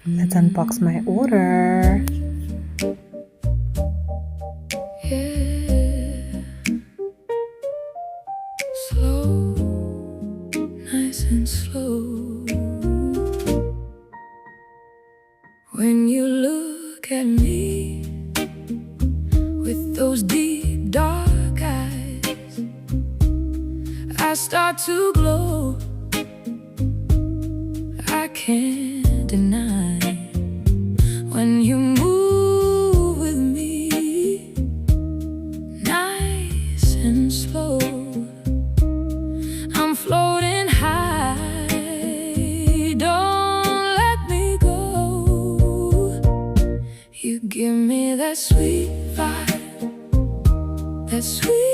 Let's unbox my order. Yeah. Slow, nice and slow. When you look at me with those deep dark eyes, I start to glow. I can't deny when you move with me, nice and slow. I'm floating high, don't let me go. You give me that sweet vibe, that sweet